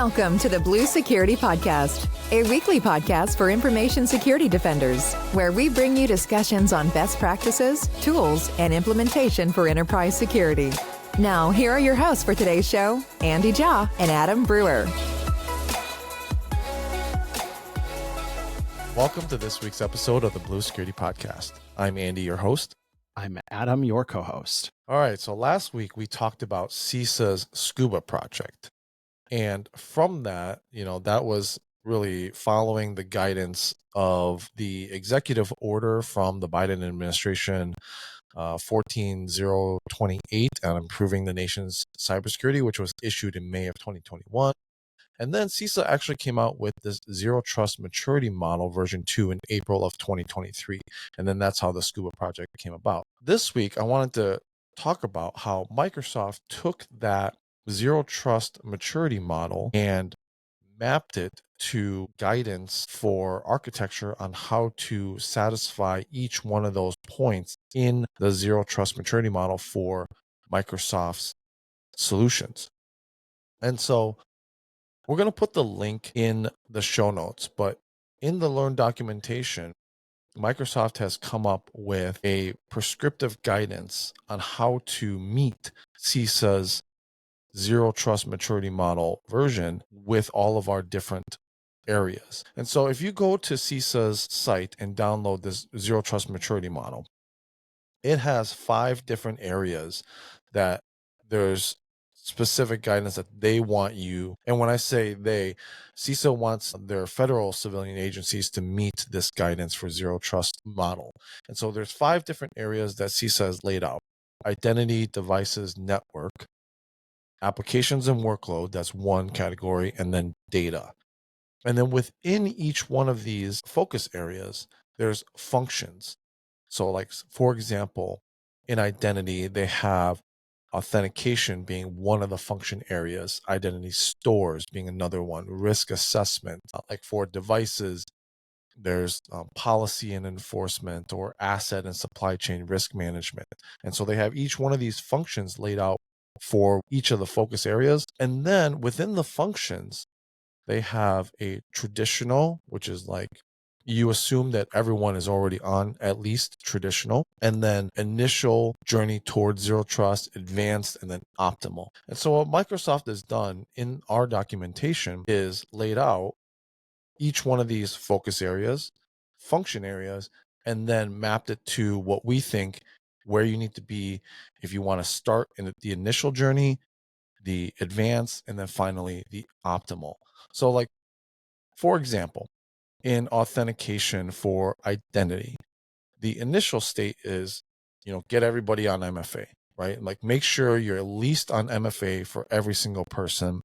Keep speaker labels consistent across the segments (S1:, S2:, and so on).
S1: Welcome to the Blue Security Podcast, a weekly podcast for information security defenders, where we bring you discussions on best practices, tools, and implementation for enterprise security. Now, here are your hosts for today's show, Andy Jha and Adam Brewer.
S2: Welcome to this week's episode of the Blue Security Podcast. I'm Andy, your host.
S3: I'm Adam, your co-host.
S2: All right, so last week we talked about CISA's Scuba project. And from that, that was really following the guidance of the executive order from the Biden administration, 14028, on improving the nation's cybersecurity, which was issued in May of 2021. And then CISA actually came out with this Zero Trust Maturity Model version 2 in April of 2023. And then that's how the Scuba project came about. This week, I wanted to talk about how Microsoft took that Zero Trust Maturity Model and mapped it to guidance for architecture on how to satisfy each one of those points in the Zero Trust Maturity Model for Microsoft's solutions. And so we're going to put the link in the show notes, but in the Learn documentation, Microsoft has come up with a prescriptive guidance on how to meet CISA's Zero Trust Maturity Model version with all of our different areas. And so if you go to CISA's site and download this Zero Trust Maturity Model, it has 5 different areas that there's specific guidance that they want you. And when I say they, CISA wants their federal civilian agencies to meet this guidance for Zero Trust Model. And so there's 5 different areas that CISA has laid out: identity, devices, network, applications and workload, that's one category, and then data. And then within each one of these focus areas, there's functions. So like, for example, in identity, they have authentication being one of the function areas, identity stores being another one, risk assessment. Like for devices, there's policy and enforcement, or asset and supply chain risk management. And so they have each one of these functions laid out for each of the focus areas. And then within the functions, they have a traditional, which is like you assume that everyone is already on at least traditional, and then initial, journey towards zero trust, advanced, and then optimal. And so what Microsoft has done in our documentation is laid out each one of these focus areas, function areas, and then mapped it to what we think where you need to be if you want to start in the initial journey, the advanced, and then finally the optimal. So like, for example, in authentication for identity, the initial state is, get everybody on MFA, right? Like make sure you're at least on MFA for every single person.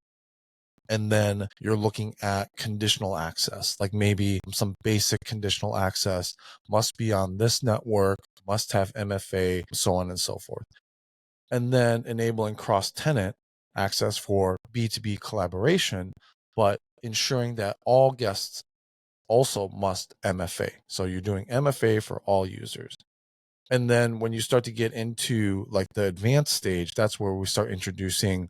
S2: And then you're looking at conditional access, like maybe some basic conditional access must be on this network, must have MFA, so on and so forth. And then enabling cross-tenant access for B2B collaboration, but ensuring that all guests also must MFA. So you're doing MFA for all users. And then when you start to get into like the advanced stage, that's where we start introducing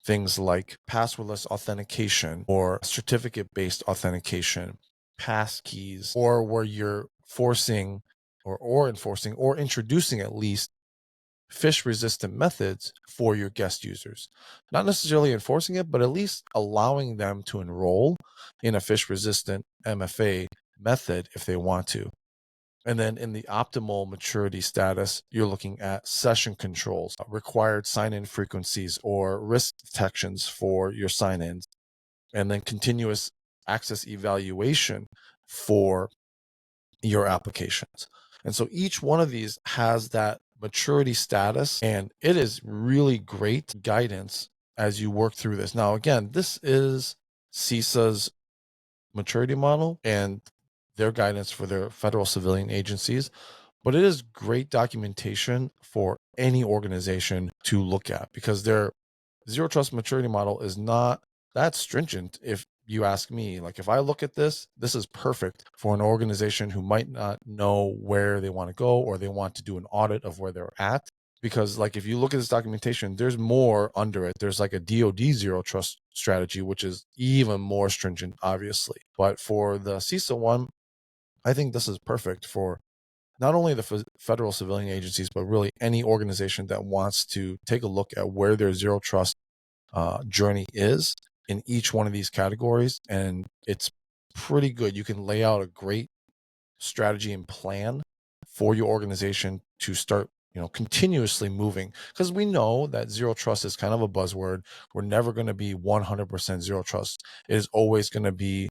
S2: things like passwordless authentication or certificate-based authentication, passkeys, or where you're forcing or enforcing or introducing at least phish-resistant methods for your guest users. Not necessarily enforcing it, but at least allowing them to enroll in a phish-resistant MFA method if they want to. And then in the optimal maturity status, you're looking at session controls, required sign-in frequencies or risk detections for your sign-ins, and then continuous access evaluation for your applications. And so each one of these has that maturity status, and it is really great guidance as you work through this. Now, again, this is CISA's maturity model and their guidance for their federal civilian agencies, but it is great documentation for any organization to look at, because their zero trust maturity model is not that stringent. If you ask me, like if I look at this is perfect for an organization who might not know where they want to go, or they want to do an audit of where they're at. because like if you look at this documentation, there's more under it. There's like a DoD zero trust strategy, which is even more stringent, obviously. But for the CISA one, I think this is perfect for not only the federal civilian agencies, but really any organization that wants to take a look at where their zero trust journey is in each one of these categories. And it's pretty good. You can lay out a great strategy and plan for your organization to start, continuously moving, because we know that zero trust is kind of a buzzword. We're never going to be 100% zero trust. It is always going to be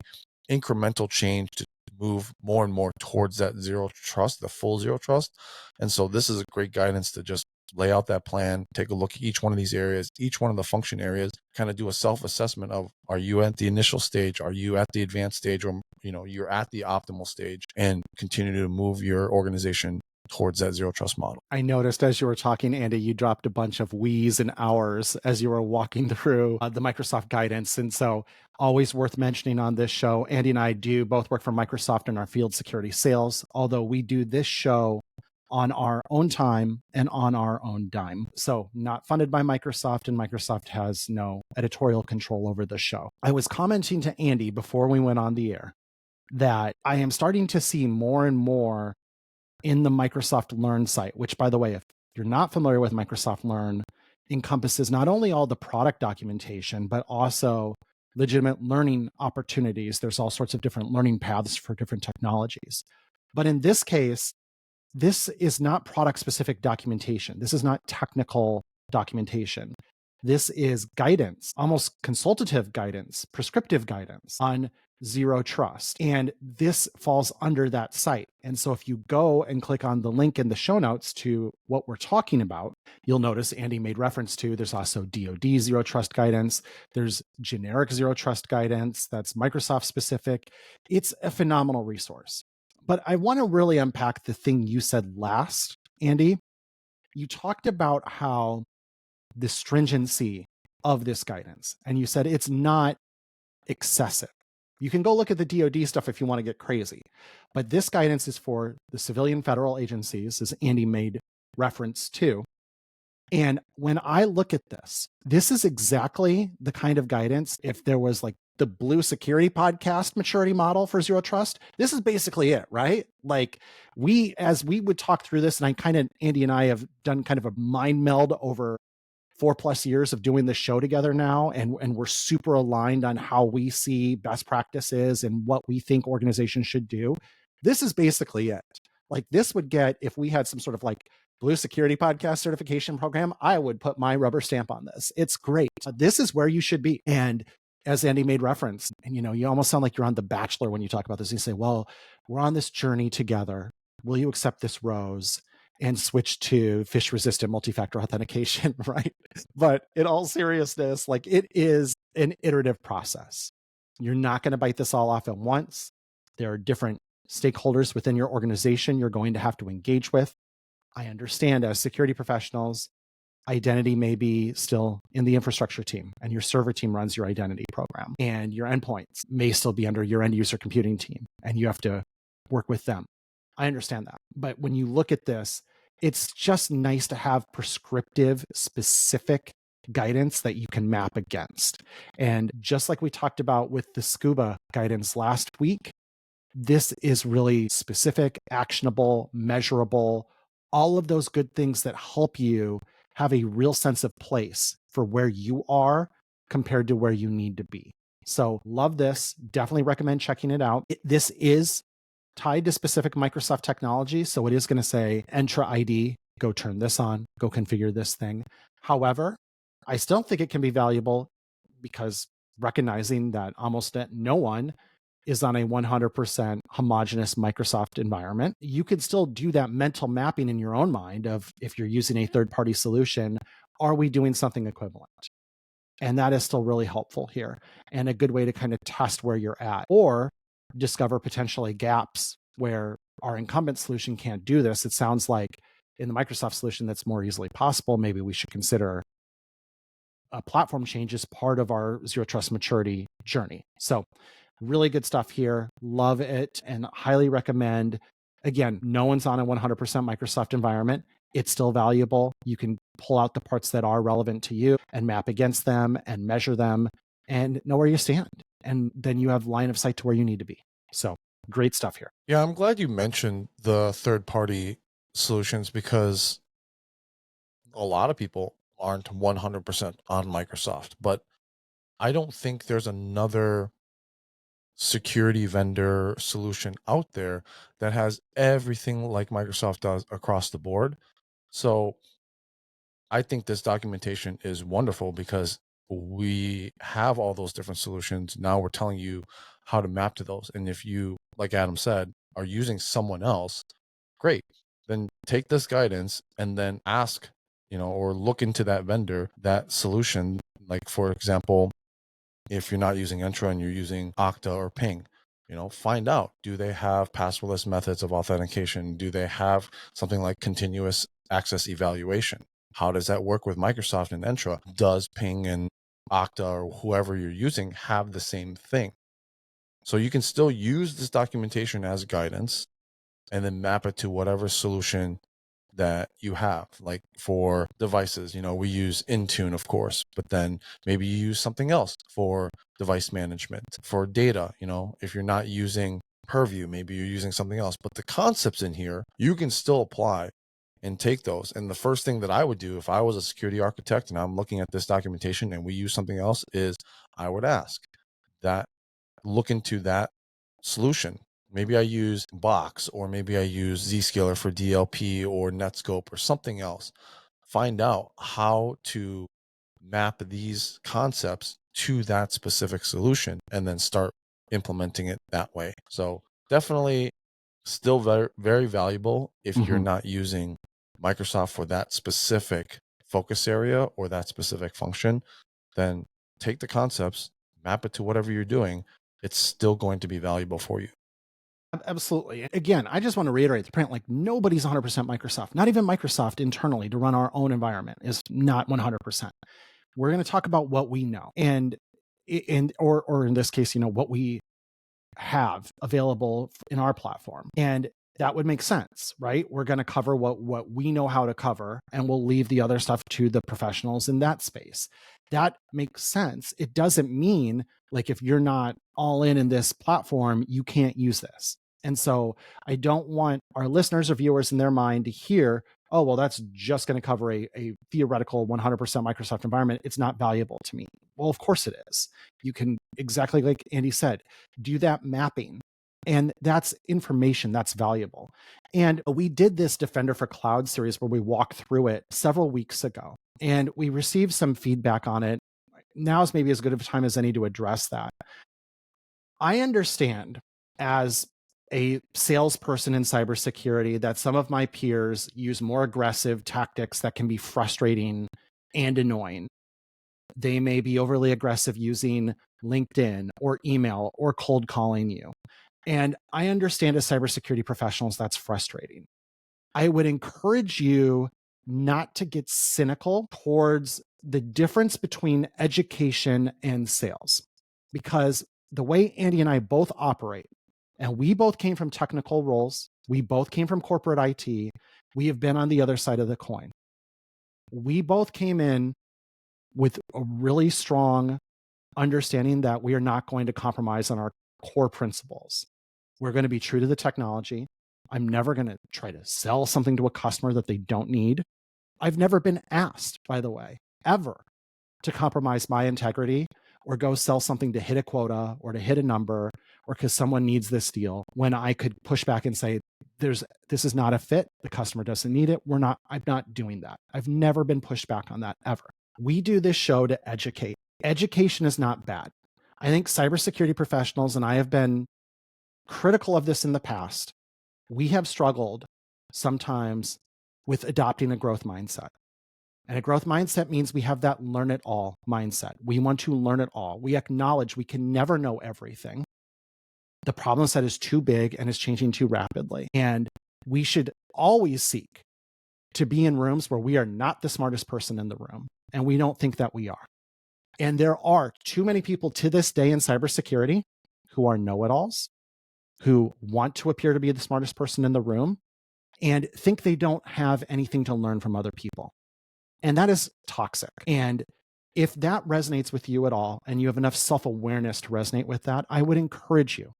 S2: incremental change to move more and more towards that zero trust, the full zero trust. And so this is a great guidance to just lay out that plan, take a look at each one of these areas, each one of the function areas, kind of do a self-assessment of, are you at the initial stage? Are you at the advanced stage? Or, you're at the optimal stage, and continue to move your organization towards that zero trust model.
S3: I noticed as you were talking, Andy, you dropped a bunch of we's and hours as you were walking through the Microsoft guidance. And so always worth mentioning on this show, Andy and I do both work for Microsoft in our field security sales, although we do this show on our own time and on our own dime. So not funded by Microsoft, and Microsoft has no editorial control over the show. I was commenting to Andy before we went on the air that I am starting to see more and more in the Microsoft Learn site, which, by the way, if you're not familiar with Microsoft Learn, encompasses not only all the product documentation, but also legitimate learning opportunities. There's all sorts of different learning paths for different technologies. But in this case, this is not product-specific documentation. This is not technical documentation. This is guidance, almost consultative guidance, prescriptive guidance on zero trust. And this falls under that site. And so if you go and click on the link in the show notes to what we're talking about, you'll notice Andy made reference to, there's also DoD zero trust guidance. There's generic zero trust guidance that's Microsoft specific. It's a phenomenal resource. But I want to really unpack the thing you said last, Andy. You talked about how the stringency of this guidance, and you said it's not excessive. You can go look at the DoD stuff if you want to get crazy, but this guidance is for the civilian federal agencies, as Andy made reference to. And when I look at this, this is exactly the kind of guidance, if there was like the Blue Security podcast maturity model for zero trust, this is basically it, right? Like as we would talk through this, and Andy and I have done kind of a mind meld over 4+ years of doing this show together now, and we're super aligned on how we see best practices and what we think organizations should do. This is basically it. Like this would get, if we had some sort of like Blue Security Podcast certification program, I would put my rubber stamp on this. It's great. This is where you should be. And as Andy made reference, and you almost sound like you're on The Bachelor when you talk about this. You say, well, we're on this journey together. Will you accept this rose and switch to fish-resistant multi-factor authentication, right? But in all seriousness, like it is an iterative process. You're not going to bite this all off at once. There are different stakeholders within your organization you're going to have to engage with. I understand as security professionals, identity may be still in the infrastructure team, and your server team runs your identity program, and your endpoints may still be under your end user computing team, and you have to work with them. I understand that. But when you look at this, it's just nice to have prescriptive, specific guidance that you can map against. And just like we talked about with the scuba guidance last week, this is really specific, actionable, measurable, all of those good things that help you have a real sense of place for where you are compared to where you need to be. So love this. Definitely recommend checking it out. This is tied to specific Microsoft technology. So it is going to say Entra ID, go turn this on, go configure this thing. However, I still think it can be valuable because recognizing that almost no one is on a 100% homogeneous Microsoft environment, you could still do that mental mapping in your own mind of, if you're using a third-party solution, are we doing something equivalent? And that is still really helpful here and a good way to kind of test where you're at, or discover potentially gaps where our incumbent solution can't do this. It sounds like in the Microsoft solution that's more easily possible. Maybe we should consider a platform change as part of our zero trust maturity journey. So really good stuff here. Love it and highly recommend. Again, no one's on a 100% Microsoft environment. it's still valuable. You can pull out the parts that are relevant to you and map against them and measure them and know where you stand. And then you have line of sight to where you need to be. So great stuff here.
S2: Yeah, I'm glad you mentioned the third-party solutions because a lot of people aren't 100% on Microsoft, but I don't think there's another security vendor solution out there that has everything like Microsoft does across the board. So I think this documentation is wonderful because we have all those different solutions. Now we're telling you how to map to those. And if you, like Adam said, are using someone else, great. Then take this guidance and then ask, or look into that vendor, that solution. Like, for example, if you're not using Entra and you're using Okta or Ping, find out, do they have passwordless methods of authentication? Do they have something like continuous access evaluation? How does that work with Microsoft and Entra? Does Ping and Okta or whoever you're using have the same thing? So you can still use this documentation as guidance and then map it to whatever solution that you have. Like for devices, we use Intune, of course, but then maybe you use something else for device management. For data, if you're not using Purview, maybe you're using something else. But the concepts in here, you can still apply and take those. And the first thing that I would do if I was a security architect and I'm looking at this documentation and we use something else is I would ask that, look into that solution. Maybe I use Box, or maybe I use Zscaler for DLP or Netscope or something else. Find out how to map these concepts to that specific solution and then start implementing it that way. So definitely still very, very valuable if you're not using Microsoft for that specific focus area or that specific function. Then take the concepts, map it to whatever you're doing. It's still going to be valuable for you.
S3: Absolutely. Again, I just want to reiterate the point, like nobody's 100% Microsoft. Not even Microsoft internally to run our own environment is not 100%. We're going to talk about what we know and or in this case, what we have available in our platform. And that would make sense, right? We're going to cover what we know how to cover, and we'll leave the other stuff to the professionals in that space. That makes sense. It doesn't mean like if you're not all in this platform, you can't use this. And so I don't want our listeners or viewers in their mind to hear, oh, well, that's just going to cover a theoretical 100% Microsoft environment. It's not valuable to me. Well, of course it is. You can, exactly like Andy said, do that mapping. And that's information that's valuable. And we did this Defender for Cloud series where we walked through it several weeks ago. And we received some feedback on it. Now is maybe as good of a time as any to address that. I understand as a salesperson in cybersecurity that some of my peers use more aggressive tactics that can be frustrating and annoying. They may be overly aggressive using LinkedIn or email or cold calling you. And I understand as cybersecurity professionals, that's frustrating. I would encourage you not to get cynical towards the difference between education and sales, because the way Andy and I both operate, and we both came from technical roles, we both came from corporate IT, we have been on the other side of the coin. We both came in with a really strong understanding that we are not going to compromise on our core principles. We're going to be true to the technology. I'm never going to try to sell something to a customer that they don't need. I've never been asked, by the way, ever to compromise my integrity or go sell something to hit a quota or to hit a number or because someone needs this deal when I could push back and say, this is not a fit. The customer doesn't need it. I'm not doing that. I've never been pushed back on that ever. We do this show to educate. Education is not bad. I think cybersecurity professionals, and I have been critical of this in the past, we have struggled sometimes with adopting a growth mindset. And a growth mindset means we have that learn it all mindset. We want to learn it all. We acknowledge we can never know everything. The problem set is too big and is changing too rapidly. And we should always seek to be in rooms where we are not the smartest person in the room. And we don't think that we are. And there are too many people to this day in cybersecurity who are know-it-alls, who want to appear to be the smartest person in the room. and think they don't have anything to learn from other people. And that is toxic. And if that resonates with you at all, and you have enough self-awareness to resonate with that, I would encourage you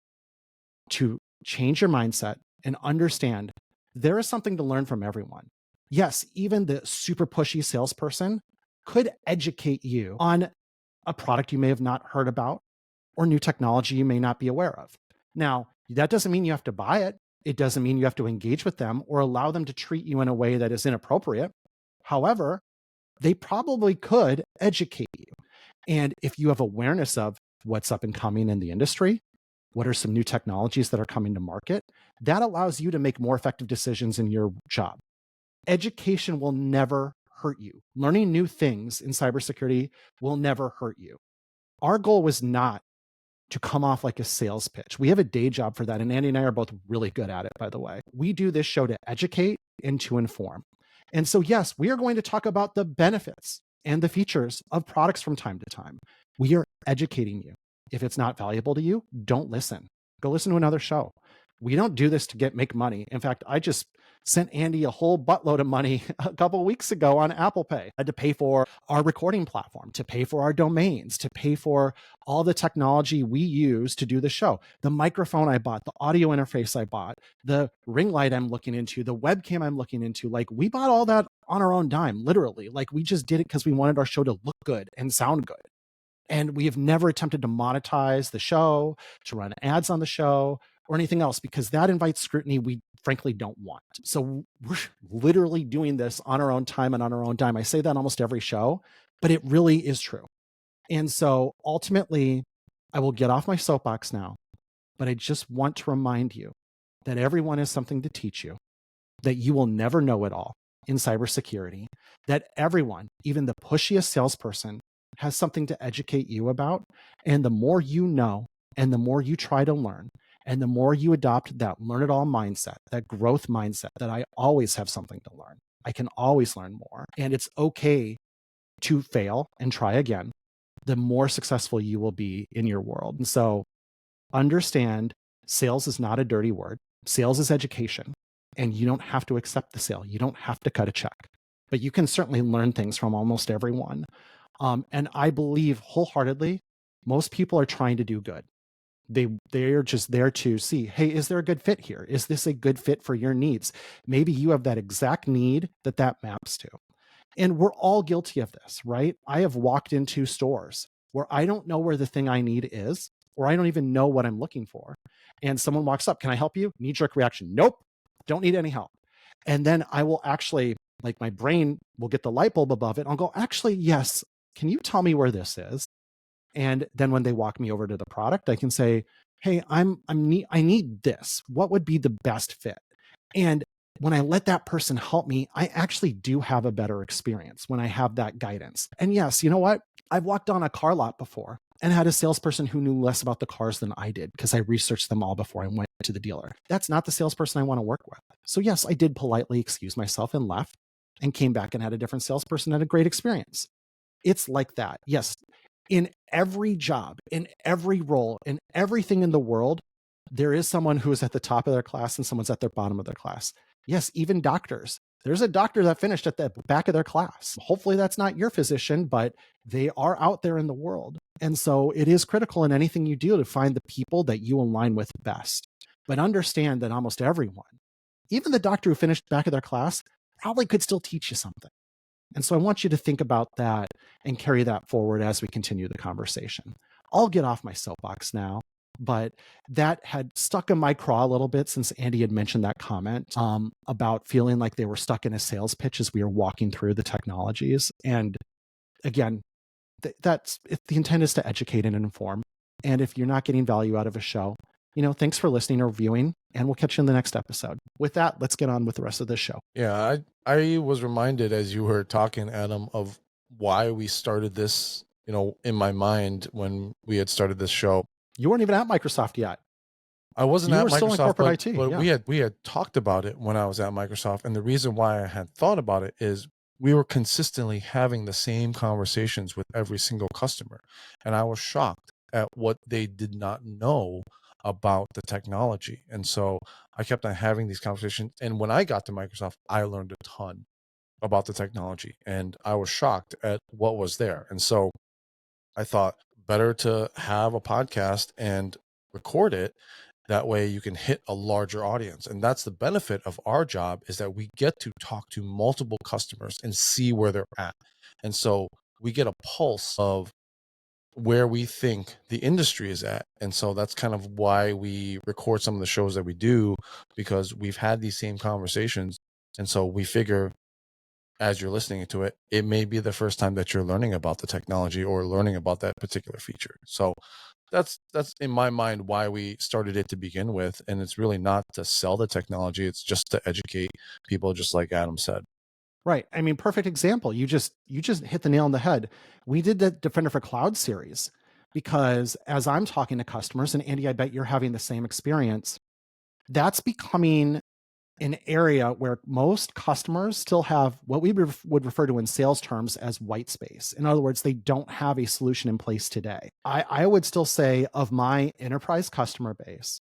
S3: to change your mindset and understand there is something to learn from everyone. Yes, even the super pushy salesperson could educate you on a product you may have not heard about or new technology you may not be aware of. Now, that doesn't mean you have to buy it. It doesn't mean you have to engage with them or allow them to treat you in a way that is inappropriate. However, they probably could educate you. And if you have awareness of what's up and coming in the industry, what are some new technologies that are coming to market, that allows you to make more effective decisions in your job. Education will never hurt you. Learning new things in cybersecurity will never hurt you. Our goal was not to come off like a sales pitch. We have a day job for that. And Andy and I are both really good at it, by the way. We do this show to educate and to inform. And so, yes, we are going to talk about the benefits and the features of products from time to time. We are educating you. If it's not valuable to you, don't listen. Go listen to another show. We don't do this to make money. In fact, I just sent Andy a whole buttload of money a couple of weeks ago on Apple Pay. I had to pay for our recording platform, to pay for our domains, to pay for all the technology we use to do the show. The microphone I bought, the audio interface I bought, the ring light I'm looking into, the webcam I'm looking into. Like, we bought all that on our own dime, literally. Like, we just did it because we wanted our show to look good and sound good. And we have never attempted to monetize the show, to run ads on the show, or anything else, because that invites scrutiny we frankly don't want. So we're literally doing this on our own time and on our own dime. I say that almost every show, but it really is true. And so ultimately, I will get off my soapbox now, but I just want to remind you that everyone has something to teach you, that you will never know it all in cybersecurity, that everyone, even the pushiest salesperson, has something to educate you about. And the more you know, and the more you try to learn, and the more you adopt that learn it all mindset, that growth mindset, that I always have something to learn. I can always learn more. And it's okay to fail and try again, the more successful you will be in your world. And so understand, sales is not a dirty word. Sales is education. And you don't have to accept the sale. You don't have to cut a check. But you can certainly learn things from almost everyone. And I believe wholeheartedly, most people are trying to do good. They're just there to see, hey, is there a good fit here? Is this a good fit for your needs? Maybe you have that exact need that maps to. And we're all guilty of this, right? I have walked into stores where I don't know where the thing I need is, or I don't even know what I'm looking for. And someone walks up, can I help you? Knee-jerk reaction, nope, don't need any help. And then I will actually, like, my brain will get the light bulb above it. I'll go, actually, yes, can you tell me where this is? And then when they walk me over to the product, I can say, hey, I need this. What would be the best fit? And when I let that person help me, I actually do have a better experience when I have that guidance. And yes, you know what? I've walked on a car lot before and had a salesperson who knew less about the cars than I did because I researched them all before I went to the dealer. That's not the salesperson I want to work with. So yes, I did politely excuse myself and left and came back and had a different salesperson, had a great experience. It's like that. Yes. In every job, in every role, in everything in the world, there is someone who is at the top of their class and someone's at the bottom of their class. Yes, even doctors. There's a doctor that finished at the back of their class. Hopefully that's not your physician, but they are out there in the world. And so it is critical in anything you do to find the people that you align with best. But understand that almost everyone, even the doctor who finished back of their class, probably could still teach you something. And so I want you to think about that and carry that forward as we continue the conversation. I'll get off my soapbox now, but that had stuck in my craw a little bit since Andy had mentioned that comment about feeling like they were stuck in a sales pitch as we were walking through the technologies. And again, the intent is to educate and inform. And if you're not getting value out of a show, thanks for listening or viewing, and we'll catch you in the next episode. With that, let's get on with the rest of this show.
S2: Yeah, I was reminded as you were talking, Adam, of why we started this, in my mind when we had started this show.
S3: You weren't even at Microsoft yet.
S2: I wasn't at Microsoft,
S3: still in corporate IT,
S2: but
S3: yeah.
S2: we had talked about it when I was at Microsoft. And the reason why I had thought about it is we were consistently having the same conversations with every single customer. And I was shocked at what they did not know about the technology. And so I kept on having these conversations. And when I got to Microsoft, I learned a ton about the technology and I was shocked at what was there. And so I thought better to have a podcast and record it. That way you can hit a larger audience. And that's the benefit of our job, is that we get to talk to multiple customers and see where they're at. And so we get a pulse of where we think the industry is at. And so that's kind of why we record some of the shows that we do, because we've had these same conversations. And so we figure, as you're listening to it, it may be the first time that you're learning about the technology or learning about that particular feature. So that's in my mind why we started it to begin with. And it's really not to sell the technology, it's just to educate people, just like Adam said.
S3: Right. I mean, perfect example. You just hit the nail on the head. We did the Defender for Cloud series because as I'm talking to customers, and Andy, I bet you're having the same experience, that's becoming an area where most customers still have what we would refer to in sales terms as white space. In other words, they don't have a solution in place today. I would still say of my enterprise customer base,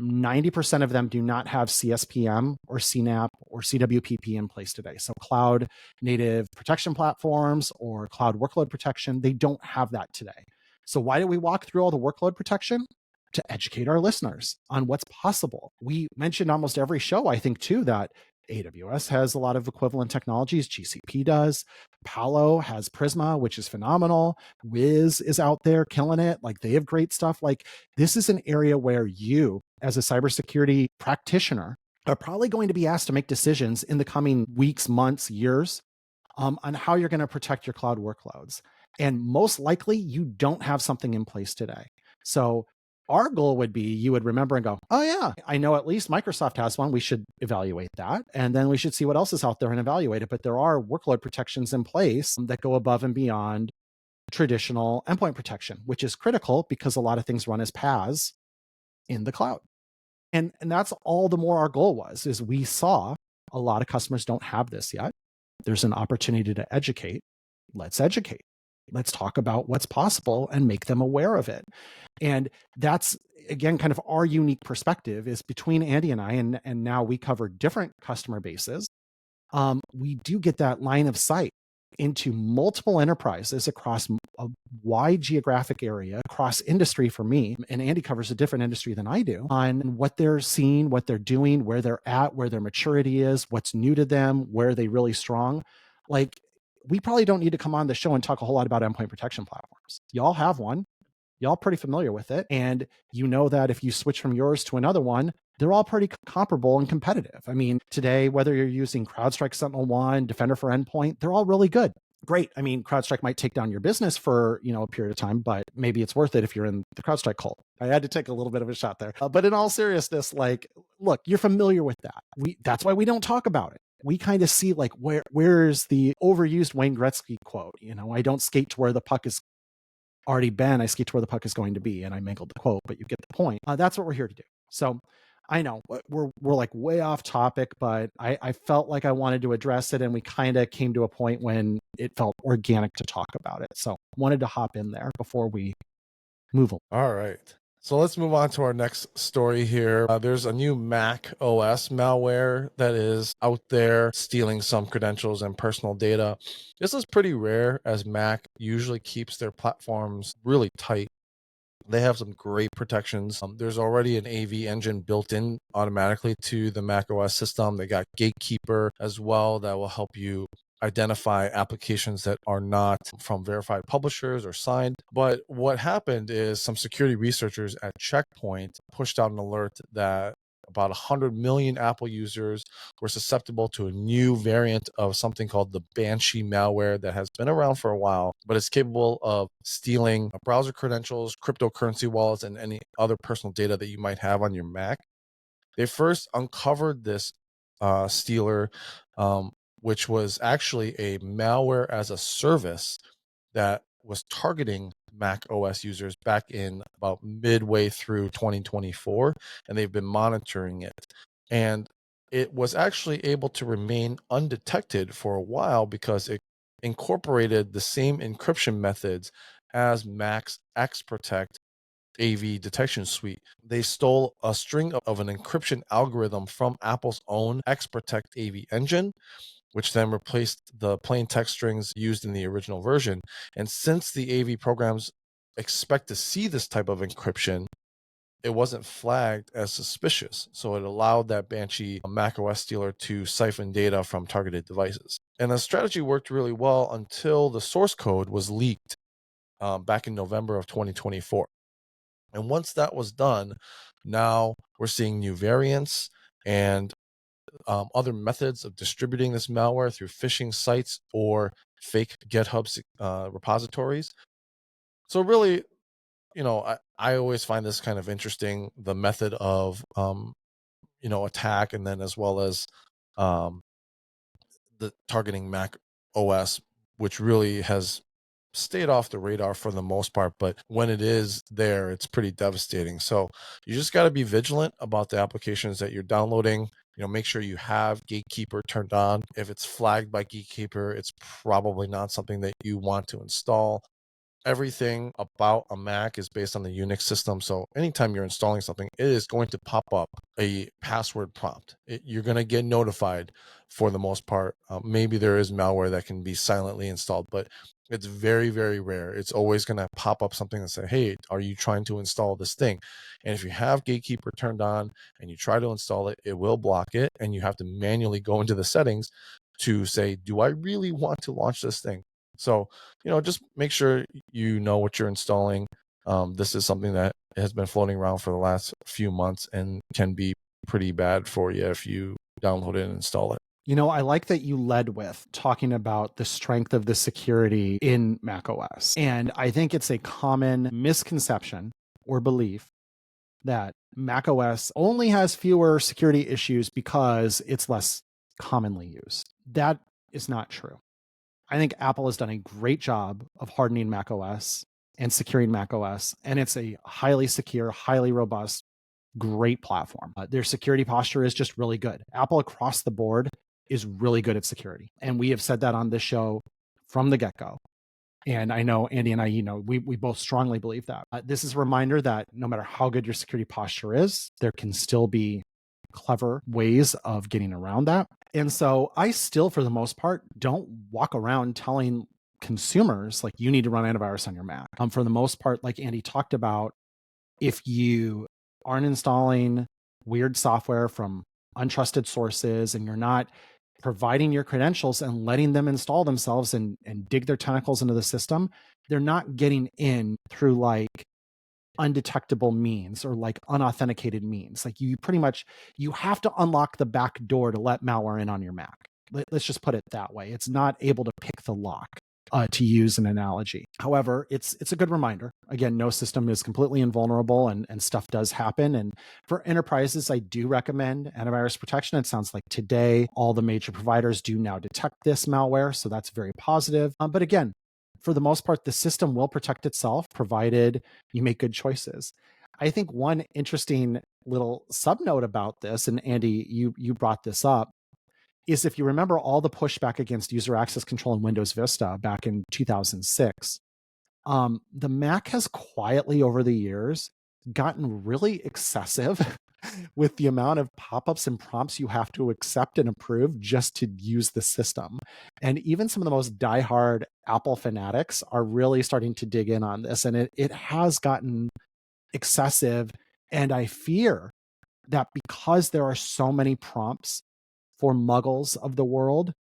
S3: 90% of them do not have CSPM or CNAP or CWPP in place today. So cloud native protection platforms or cloud workload protection, they don't have that today. So why do we walk through all the workload protection? To educate our listeners on what's possible. We mentioned almost every show, I think, too, that AWS has a lot of equivalent technologies. GCP does. Palo has Prisma, which is phenomenal. Wiz is out there killing it. Like, they have great stuff. Like, this is an area where you, as a cybersecurity practitioner, are probably going to be asked to make decisions in the coming weeks, months, years on how you're going to protect your cloud workloads. And most likely, you don't have something in place today. So our goal would be you would remember and go, oh yeah, I know at least Microsoft has one. We should evaluate that. And then we should see what else is out there and evaluate it. But there are workload protections in place that go above and beyond traditional endpoint protection, which is critical because a lot of things run as PaaS in the cloud. And that's all the more our goal was, is we saw a lot of customers don't have this yet. There's an opportunity to educate. Let's educate. Let's talk about what's possible and make them aware of it. And that's, again, kind of our unique perspective is between Andy and I, and now we cover different customer bases. We do get that line of sight into multiple enterprises across a wide geographic area, across industry for me. And Andy covers a different industry than I do, on what they're seeing, what they're doing, where they're at, where their maturity is, what's new to them, where are they really strong. Like, we probably don't need to come on the show and talk a whole lot about endpoint protection platforms. Y'all have one. Y'all pretty familiar with it. And you know that if you switch from yours to another one, they're all pretty comparable and competitive. I mean, today, whether you're using CrowdStrike SentinelOne, Defender for Endpoint, they're all really good. Great. I mean, CrowdStrike might take down your business for, a period of time, but maybe it's worth it if you're in the CrowdStrike cult. I had to take a little bit of a shot there. But in all seriousness, like, look, you're familiar with that. That's why we don't talk about it. We kind of see like where's the overused Wayne Gretzky quote, I don't skate to where the puck is already been, I skate to where the puck is going to be. And I mangled the quote, but you get the point. That's what we're here to do. So I know we're like way off topic, but I felt like I wanted to address it. And we kind of came to a point when it felt organic to talk about it. So wanted to hop in there before we move on.
S2: All right. So let's move on to our next story here. There's a new macOS malware that is out there stealing some credentials and personal data. This is pretty rare, as Mac usually keeps their platforms really tight. They have some great protections. There's already an AV engine built in automatically to the macOS system. They got Gatekeeper as well that will help you identify applications that are not from verified publishers or signed. But what happened is some security researchers at Checkpoint pushed out an alert that about 100 million Apple users were susceptible to a new variant of something called the Banshee malware that has been around for a while, but it's capable of stealing browser credentials, cryptocurrency wallets, and any other personal data that you might have on your Mac. They first uncovered this stealer, which was actually a malware as a service that was targeting Mac OS users back in about midway through 2024, and they've been monitoring it. And it was actually able to remain undetected for a while because it incorporated the same encryption methods as Mac's XProtect AV detection suite. They stole a string of an encryption algorithm from Apple's own XProtect AV engine, which then replaced the plain text strings used in the original version. And since the AV programs expect to see this type of encryption, it wasn't flagged as suspicious. So it allowed that Banshee macOS stealer to siphon data from targeted devices. And the strategy worked really well until the source code was leaked back in November of 2024. And once that was done, now we're seeing new variants and other methods of distributing this malware through phishing sites or fake GitHub repositories. So really, I always find this kind of interesting, the method of, attack, and then as well as the targeting Mac OS, which really has stayed off the radar for the most part, but when it is there, it's pretty devastating. So you just got to be vigilant about the applications that you're downloading. Make sure you have Gatekeeper turned on. If it's flagged by Gatekeeper, it's probably not something that you want to install. Everything about a Mac is based on the Unix system. So anytime you're installing something, it is going to pop up a password prompt. You're going to get notified for the most part. Maybe there is malware that can be silently installed, but it's very, very rare. It's always going to pop up something and say, hey, are you trying to install this thing? And if you have Gatekeeper turned on and you try to install it, it will block it. And you have to manually go into the settings to say, do I really want to launch this thing? So, just make sure you know what you're installing. This is something that has been floating around for the last few months and can be pretty bad for you if you download it and install it.
S3: I like that you led with talking about the strength of the security in macOS. And I think it's a common misconception or belief that macOS only has fewer security issues because it's less commonly used. That is not true. I think Apple has done a great job of hardening macOS and securing macOS, and it's a highly secure, highly robust, great platform. Their security posture is just really good. Apple across the board is really good at security. And we have said that on this show from the get-go. And I know Andy and I, we both strongly believe that. This is a reminder that no matter how good your security posture is, there can still be clever ways of getting around that. And so I still, for the most part, don't walk around telling consumers like you need to run antivirus on your Mac. For the most part, like Andy talked about, if you aren't installing weird software from untrusted sources and you're not providing your credentials and letting them install themselves and dig their tentacles into the system, they're not getting in through like undetectable means or like unauthenticated means. Like you have to unlock the back door to let malware in on your Mac. Let's just put it that way. It's not able to pick the lock, to use an analogy. However, it's a good reminder. Again, no system is completely invulnerable and stuff does happen. And for enterprises, I do recommend antivirus protection. It sounds like today, all the major providers do now detect this malware. So that's very positive. But again, for the most part, the system will protect itself, provided you make good choices. I think one interesting little subnote about this, and Andy, you brought this up, is if you remember all the pushback against user access control in Windows Vista back in 2006, the Mac has quietly over the years gotten really excessive with the amount of pop-ups and prompts you have to accept and approve just to use the system. And even some of the most diehard Apple fanatics are really starting to dig in on this. And it has gotten excessive. And I fear that because there are so many prompts for muggles of the world,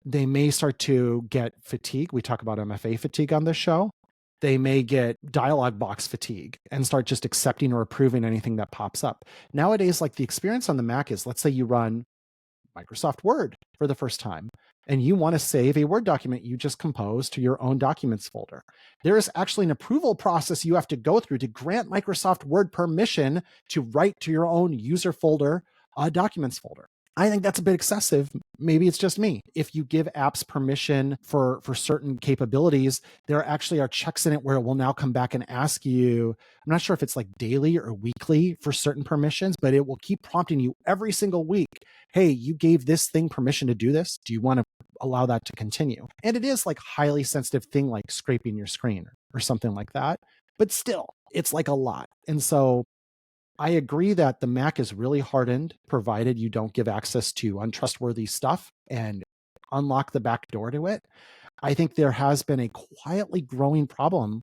S3: they may start to get fatigue. We talk about MFA fatigue on this show. They may get dialog box fatigue and start just accepting or approving anything that pops up. Nowadays, like the experience on the Mac is, let's say you run Microsoft Word for the first time, and you want to save a Word document you just composed to your own documents folder. There is actually an approval process you have to go through to grant Microsoft Word permission to write to your own user folder, documents folder. I think that's a bit excessive. Maybe it's just me. If you give apps permission for certain capabilities, there actually are checks in it where it will now come back and ask you, I'm not sure if it's like daily or weekly for certain permissions, but it will keep prompting you every single week. Hey, you gave this thing permission to do this. Do you want to allow that to continue? And it is like highly sensitive thing like scraping your screen or something like that. But still, it's like a lot. And so I agree that the Mac is really hardened, provided you don't give access to untrustworthy stuff and unlock the back door to it. I think there has been a quietly growing problem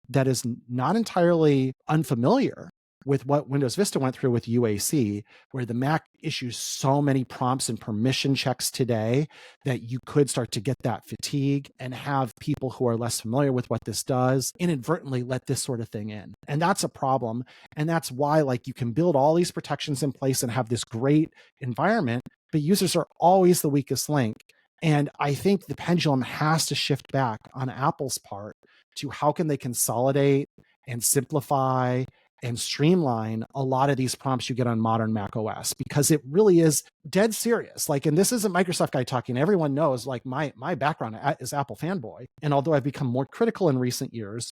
S3: that is not entirely unfamiliar with what Windows Vista went through with UAC, where the Mac issues so many prompts and permission checks today that you could start to get that fatigue and have people who are less familiar with what this does inadvertently let this sort of thing in. And that's a problem. And that's why, like, you can build all these protections in place and have this great environment, but users are always the weakest link. And I think the pendulum has to shift back on Apple's part to how can they consolidate and simplify and streamline a lot of these prompts you get on modern macOS, because it really is dead serious. Like, and this isn't Microsoft guy talking. Everyone knows, like, my background is Apple fanboy. And although I've become more critical in recent years,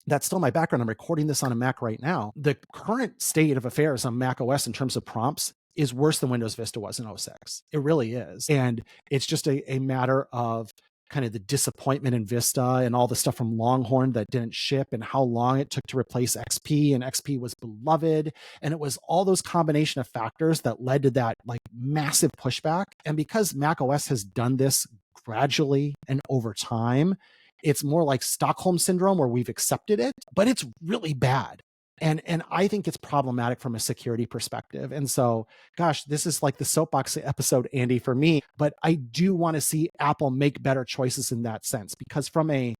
S3: that's still my background. I'm recording this on a Mac right now. The current state of affairs on macOS in terms of prompts is worse than Windows Vista was in 06. It really is. And it's just a matter of kind of the disappointment in Vista and all the stuff from Longhorn that didn't ship and how long it took to replace XP, and XP was beloved. And it was all those combination of factors that led to that like massive pushback. And because macOS has done this gradually and over time, it's more like Stockholm syndrome where we've accepted it, but it's really bad. And I think it's problematic from a security perspective. And so, gosh, this is like the soapbox episode, Andy, for me. But I do want to see Apple make better choices in that sense, because from a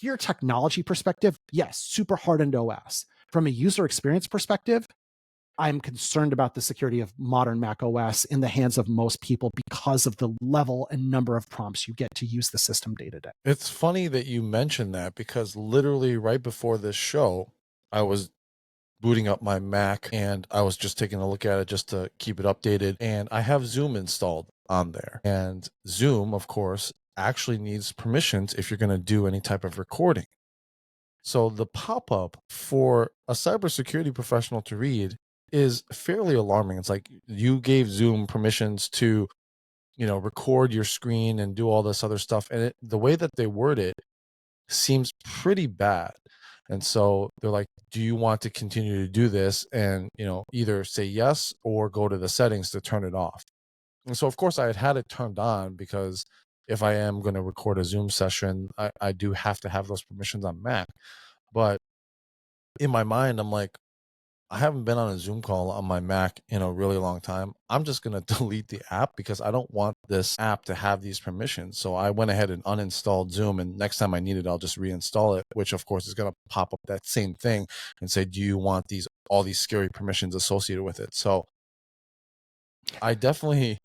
S3: pure technology perspective, yes, super hardened OS. From a user experience perspective, I'm concerned about the security of modern Mac OS in the hands of most people because of the level and number of prompts you get to use the system day to day.
S2: It's funny that you mentioned that, because literally right before this show, I was booting up my Mac and I was just taking a look at it just to keep it updated. And I have Zoom installed on there. And Zoom, of course, actually needs permissions if you're going to do any type of recording. So the pop-up for a cybersecurity professional to read is fairly alarming. It's like you gave Zoom permissions to, record your screen and do all this other stuff. And the way that they word it seems pretty bad. And so they're like, do you want to continue to do this? And, either say yes or go to the settings to turn it off. And so, of course, I had it turned on, because if I am going to record a Zoom session, I do have to have those permissions on Mac. But in my mind, I'm like, I haven't been on a Zoom call on my Mac in a really long time. I'm just going to delete the app because I don't want this app to have these permissions. So I went ahead and uninstalled Zoom, and next time I need it, I'll just reinstall it, which of course is going to pop up that same thing and say, do you want all these scary permissions associated with it? So I definitely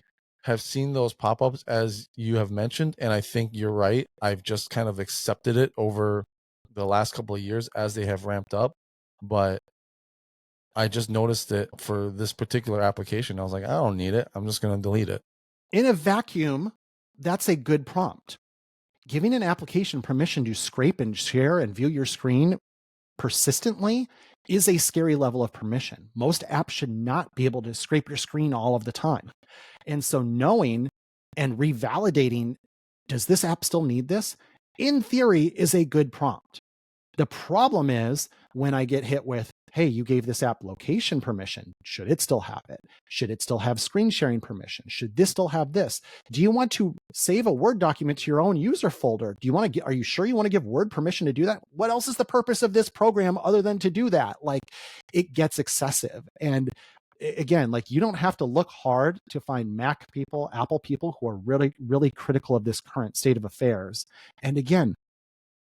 S2: have seen those pop-ups as you have mentioned, and I think you're right. I've just kind of accepted it over the last couple of years as they have ramped up, but I just noticed it for this particular application. I was like, I don't need it. I'm just going to delete it.
S3: In a vacuum, that's a good prompt. Giving an application permission to scrape and share and view your screen persistently is a scary level of permission. Most apps should not be able to scrape your screen all of the time. And so knowing and revalidating, does this app still need this? In theory, is a good prompt. The problem is when I get hit with, hey, you gave this app location permission. Should it still have it? Should it still have screen sharing permission? Should this still have this? Do you want to save a Word document to your own user folder? Are you sure you want to give Word permission to do that? What else is the purpose of this program other than to do that? Like, it gets excessive. And again, like, you don't have to look hard to find Mac people, Apple people who are really, really critical of this current state of affairs. And again,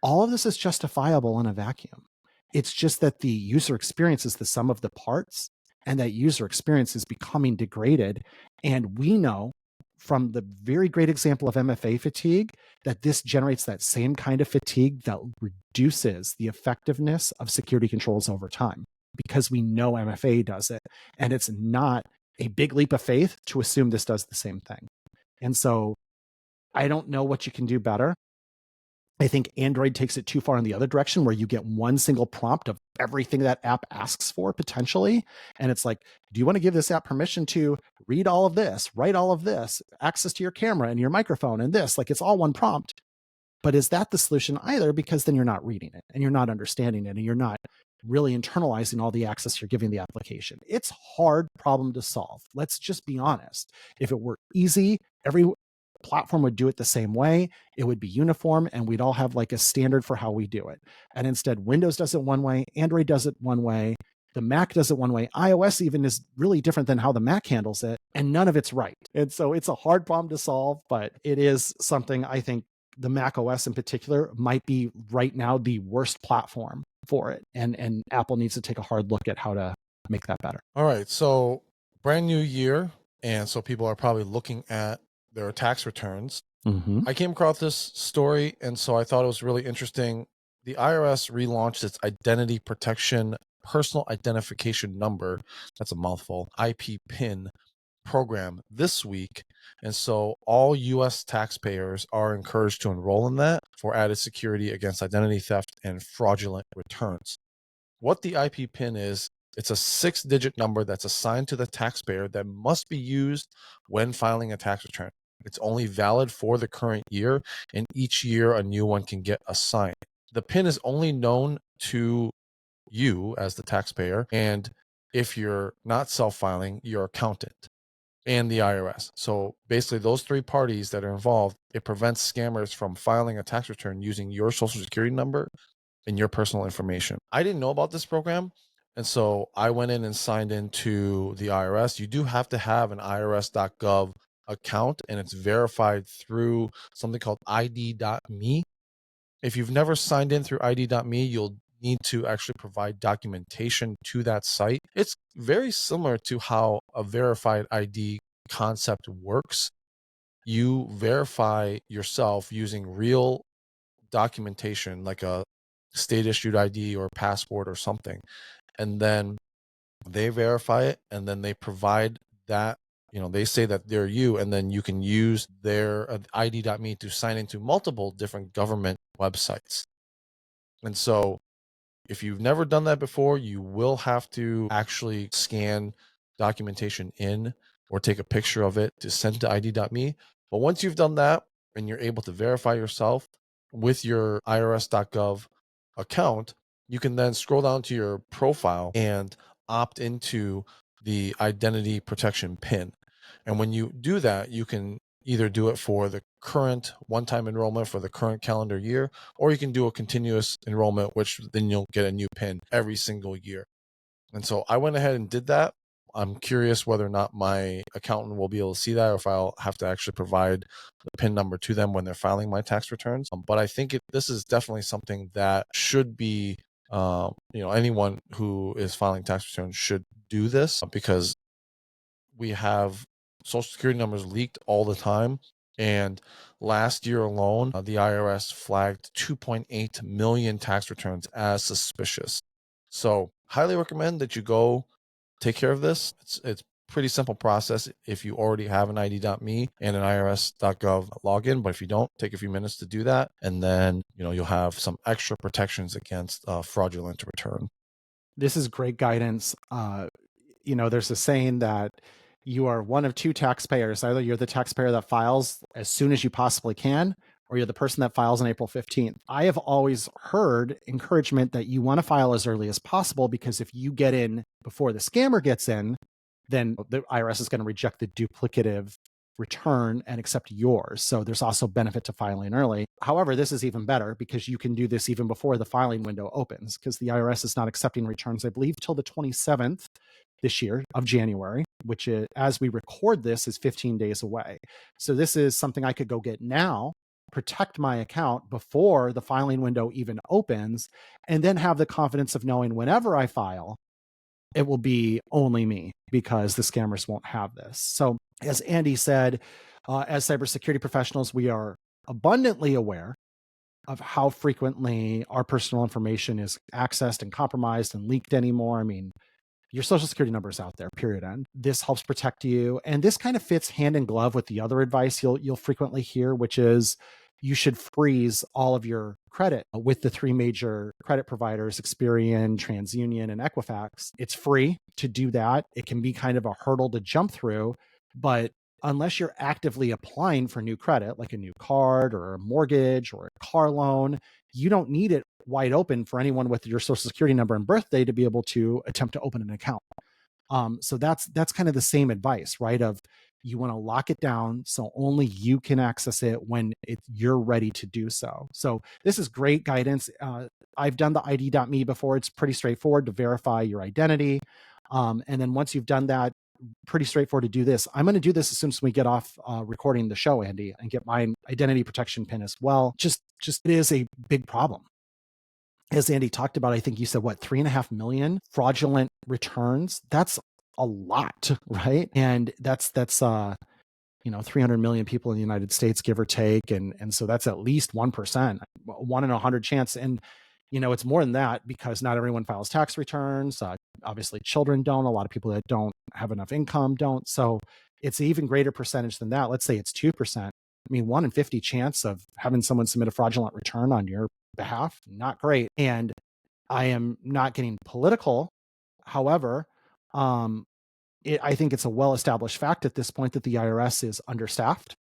S3: all of this is justifiable in a vacuum. It's just that the user experience is the sum of the parts, and that user experience is becoming degraded. And we know from the very great example of MFA fatigue that this generates that same kind of fatigue that reduces the effectiveness of security controls over time, because we know MFA does it. And it's not a big leap of faith to assume this does the same thing. And so I don't know what you can do better. I think Android takes it too far in the other direction, where you get one single prompt of everything that app asks for potentially. And it's like, do you want to give this app permission to read all of this, write all of this, access to your camera and your microphone and this? Like, it's all one prompt. But is that the solution either? Because then you're not reading it and you're not understanding it and you're not really internalizing all the access you're giving the application. It's a hard problem to solve. Let's just be honest. If it were easy, every platform would do it the same way. It would be uniform, and we'd all have like a standard for how we do it. And instead, Windows does it one way, Android does it one way, the Mac does it one way. iOS even is really different than how the Mac handles it, and none of it's right. And so it's a hard problem to solve, but it is something I think the macOS in particular might be right now the worst platform for it. And Apple needs to take a hard look at how to make that better.
S2: All right. So brand new year. And so people are probably looking at their tax returns.
S3: Mm-hmm.
S2: I came across this story, and so I thought it was really interesting. The IRS relaunched its identity protection personal identification number, that's a mouthful, IP PIN program this week. And so all US taxpayers are encouraged to enroll in that for added security against identity theft and fraudulent returns. What the IP PIN is, it's a 6-digit number that's assigned to the taxpayer that must be used when filing a tax return. It's only valid for the current year, and each year a new one can get assigned. The PIN is only known to you as the taxpayer, and if you're not self-filing, your accountant and the IRS. So basically those three parties that are involved, it prevents scammers from filing a tax return using your social security number and your personal information. I didn't know about this program, and so I went in and signed into the IRS. You do have to have an irs.gov account, and it's verified through something called ID.me. If you've never signed in through ID.me, you'll need to actually provide documentation to that site. It's very similar to how a verified ID concept works. You verify yourself using real documentation, like a state issued ID or passport or something. And then they verify it, and then they provide that, they say that they're you, and then you can use their ID.me to sign into multiple different government websites. And so if you've never done that before, you will have to actually scan documentation in or take a picture of it to send to ID.me. But once you've done that and you're able to verify yourself with your irs.gov account, you can then scroll down to your profile and opt into the identity protection PIN. And when you do that, you can either do it for the current one-time enrollment for the current calendar year, or you can do a continuous enrollment, which then you'll get a new PIN every single year. And so I went ahead and did that. I'm curious whether or not my accountant will be able to see that, or if I'll have to actually provide the PIN number to them when they're filing my tax returns. But I think this is definitely something that should be, anyone who is filing tax returns should do this, because we have social security numbers leaked all the time. And last year alone, the IRS flagged 2.8 million tax returns as suspicious. So highly recommend that you go take care of this. It's pretty simple process if you already have an ID.me and an irs.gov login. But if you don't, take a few minutes to do that. And then, you'll have some extra protections against fraudulent return.
S3: This is great guidance. There's a saying that you are one of two taxpayers. Either you're the taxpayer that files as soon as you possibly can, or you're the person that files on April 15th. I have always heard encouragement that you want to file as early as possible, because if you get in before the scammer gets in, then the IRS is going to reject the duplicative return and accept yours. So there's also benefit to filing early. However, this is even better because you can do this even before the filing window opens, because the IRS is not accepting returns, I believe, till the 27th this year of January, which is, as we record this, is 15 days away. So this is something I could go get now, protect my account before the filing window even opens, and then have the confidence of knowing whenever I file, it will be only me, because the scammers won't have this. So as Andy said, as cybersecurity professionals, we are abundantly aware of how frequently our personal information is accessed and compromised and leaked anymore. I mean, your social security number is out there, period end. This helps protect you. And this kind of fits hand in glove with the other advice you'll frequently hear, which is you should freeze all of your credit with the three major credit providers, Experian, TransUnion, and Equifax. It's free to do that. It can be kind of a hurdle to jump through, but unless you're actively applying for new credit, like a new card or a mortgage or a car loan, you don't need it wide open for anyone with your social security number and birthday to be able to attempt to open an account. So that's kind of the same advice, right? Of you want to lock it down so only you can access it when you're ready to do so. So this is great guidance. I've done the ID.me before. It's pretty straightforward to verify your identity. And then once you've done that, pretty straightforward to do this. I'm going to do this as soon as we get off recording the show, Andy, and get my identity protection pin as well. Just it is a big problem. As Andy talked about, I think you said, 3.5 million fraudulent returns. That's a lot, right? And that's 300 million people in the United States, give or take. And so that's at least 1%, 1 in 100 chance. And, it's more than that because not everyone files tax returns. Obviously children don't. A lot of people that don't have enough income don't. So it's an even greater percentage than that. Let's say it's 2%. I mean, 1 in 50 chance of having someone submit a fraudulent return on your behalf, not great. And I am not getting political. However, I think it's a well-established fact at this point that the IRS is understaffed.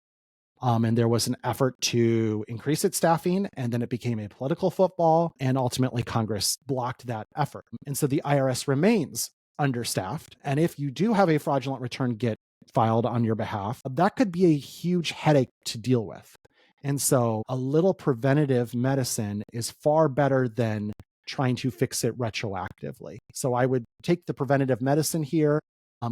S3: And there was an effort to increase its staffing, and then it became a political football, and ultimately Congress blocked that effort. And so the IRS remains understaffed. And if you do have a fraudulent return get filed on your behalf, that could be a huge headache to deal with. And so a little preventative medicine is far better than trying to fix it retroactively. So I would take the preventative medicine here,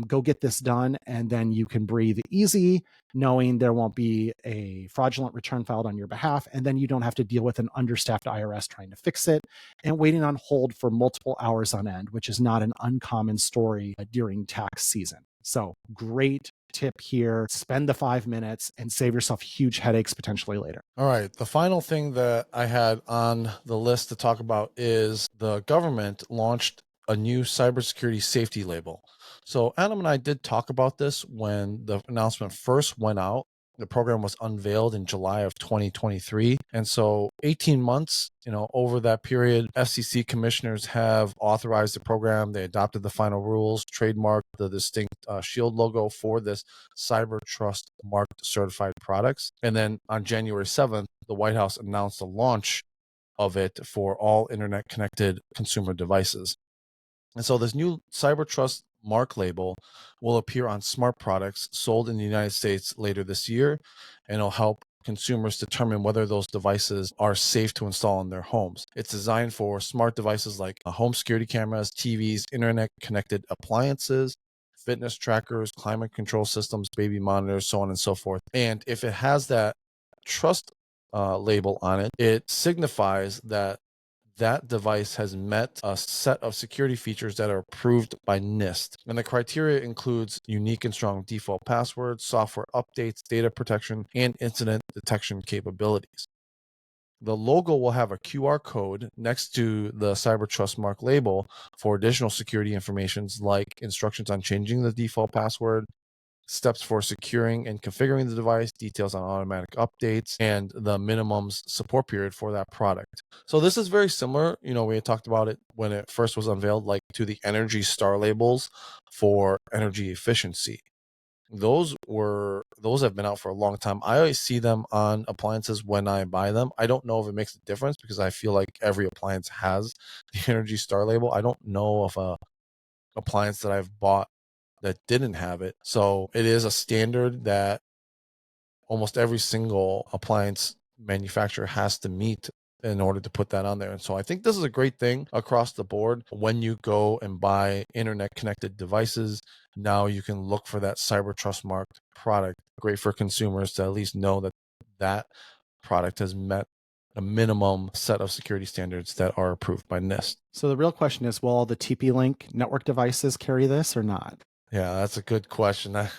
S3: go get this done, and then you can breathe easy knowing there won't be a fraudulent return filed on your behalf. And then you don't have to deal with an understaffed IRS trying to fix it and waiting on hold for multiple hours on end, which is not an uncommon story during tax season. So great tip here. Spend the 5 minutes and save yourself huge headaches potentially later.
S2: All right. The final thing that I had on the list to talk about is the government launched a new cybersecurity safety label. So Adam and I did talk about this when the announcement first went out. The program was unveiled in July of 2023. And so 18 months, over that period, FCC commissioners have authorized the program. They adopted the final rules, trademarked the distinct shield logo for this Cyber Trust marked certified products. And then on January 7th, the White House announced the launch of it for all internet connected consumer devices. And so this new Cyber Trust mark label will appear on smart products sold in the United States later this year, and it'll help consumers determine whether those devices are safe to install in their homes. It's designed for smart devices like home security cameras, TVs, internet connected appliances, fitness trackers, climate control systems, baby monitors, so on and so forth. And if it has that trust label on it, it signifies that device has met a set of security features that are approved by NIST. And the criteria includes unique and strong default passwords, software updates, data protection, and incident detection capabilities. The logo will have a QR code next to the Cyber Trust Mark label for additional security information like instructions on changing the default password, steps for securing and configuring the device, details on automatic updates, and the minimum support period for that product. So this is very similar. We had talked about it when it first was unveiled, like to the Energy Star labels for energy efficiency. Those have been out for a long time. I always see them on appliances when I buy them. I don't know if it makes a difference because I feel like every appliance has the Energy Star label. I don't know of a appliance that I've bought that didn't have it. So it is a standard that almost every single appliance manufacturer has to meet in order to put that on there. And so I think this is a great thing across the board. When you go and buy internet connected devices, now you can look for that Cyber Trust marked product. Great for consumers to at least know that that product has met a minimum set of security standards that are approved by NIST.
S3: So the real question is, will all the TP-Link network devices carry this or not?
S2: Yeah, that's a good question. I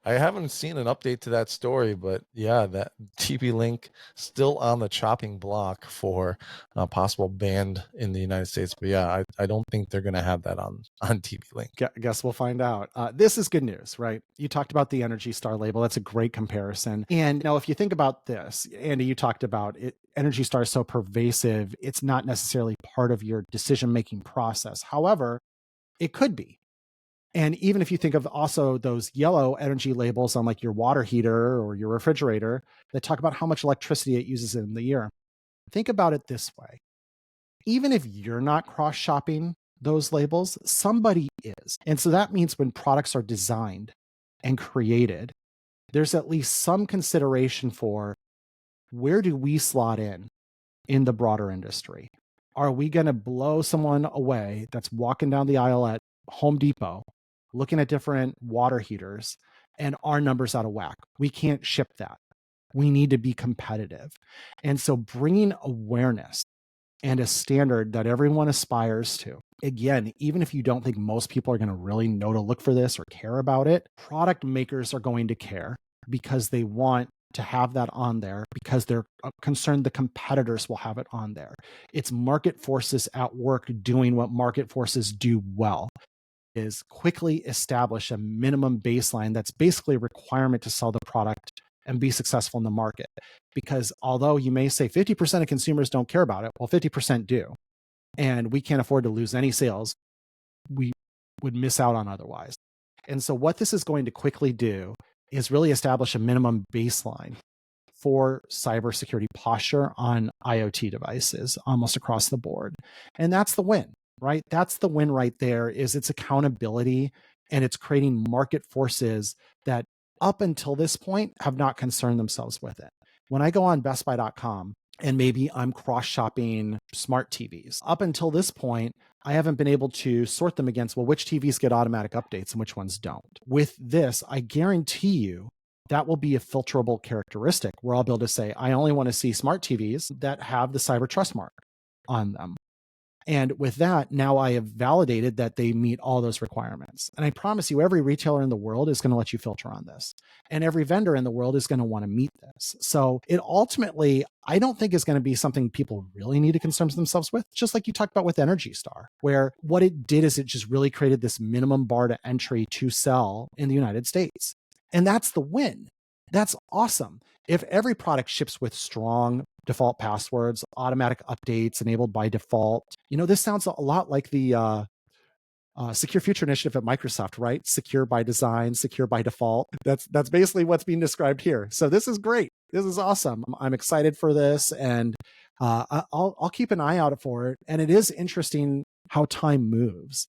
S2: haven't seen an update to that story, but yeah, that TP-Link still on the chopping block for a possible ban in the United States. But yeah, I don't think they're going to have that on TP-Link.
S3: Guess we'll find out. This is good news, right? You talked about the Energy Star label. That's a great comparison. And if you think about this, Andy, you talked about it. Energy Star is so pervasive, it's not necessarily part of your decision-making process. However, it could be. And even if you think of also those yellow energy labels on like your water heater or your refrigerator that talk about how much electricity it uses in the year, think about it this way. Even if you're not cross-shopping those labels, somebody is. And so that means when products are designed and created, there's at least some consideration for where do we slot in the broader industry? Are we going to blow someone away that's walking down the aisle at Home Depot, looking at different water heaters, and our numbers out of whack? We can't ship that. We need to be competitive. And so bringing awareness and a standard that everyone aspires to. Again, even if you don't think most people are going to really know to look for this or care about it, product makers are going to care because they want to have that on there, because they're concerned the competitors will have it on there. It's market forces at work doing what market forces do well, is quickly establish a minimum baseline that's basically a requirement to sell the product and be successful in the market. Because although you may say 50% of consumers don't care about it, well, 50% do. And we can't afford to lose any sales we would miss out on otherwise. And so what this is going to quickly do is really establish a minimum baseline for cybersecurity posture on IoT devices almost across the board. And that's the win, right? That's the win right there, is its accountability, and it's creating market forces that up until this point have not concerned themselves with it. When I go on bestbuy.com and maybe I'm cross-shopping smart TVs, up until this point, I haven't been able to sort them against, well, which TVs get automatic updates and which ones don't. With this, I guarantee you that will be a filterable characteristic where I'll be able to say, I only want to see smart TVs that have the cyber trust mark on them. And with that, now I have validated that they meet all those requirements. And I promise you, every retailer in the world is going to let you filter on this. And every vendor in the world is going to want to meet this. So it ultimately, I don't think is going to be something people really need to concern themselves with, just like you talked about with Energy Star, where what it did is it just really created this minimum bar to entry to sell in the United States. And that's the win. That's awesome. If every product ships with strong default passwords, automatic updates enabled by default, this sounds a lot like the Secure Future Initiative at Microsoft, right? Secure by design, secure by default. That's basically what's being described here. So this is great. This is awesome. I'm excited for this, and I'll keep an eye out for it. And it is interesting how time moves.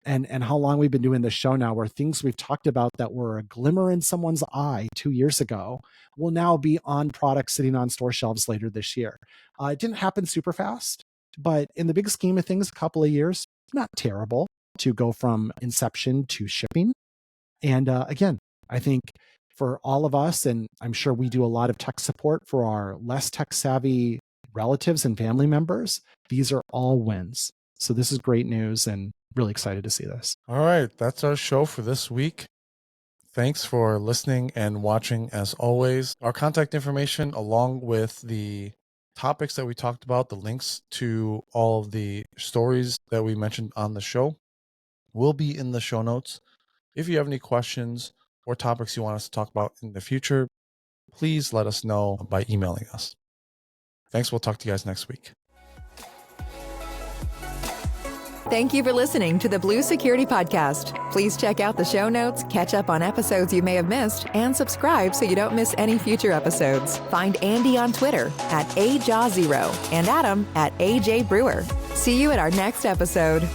S3: And how long we've been doing this show now, where things we've talked about that were a glimmer in someone's eye 2 years ago will now be on products sitting on store shelves later this year. It didn't happen super fast, but in the big scheme of things, a couple of years, not terrible to go from inception to shipping. And again, I think for all of us, and I'm sure we do a lot of tech support for our less tech savvy relatives and family members, these are all wins. So this is great news, and really excited to see this.
S2: All right. That's our show for this week. Thanks for listening and watching as always. Our contact information, along with the topics that we talked about, the links to all of the stories that we mentioned on the show, will be in the show notes. If you have any questions or topics you want us to talk about in the future, please let us know by emailing us. Thanks. We'll talk to you guys next week.
S1: Thank you for listening to the Blue Security Podcast. Please check out the show notes, catch up on episodes you may have missed, and subscribe so you don't miss any future episodes. Find Andy on Twitter at AJaw0 and Adam at AJ Brewer. See you at our next episode.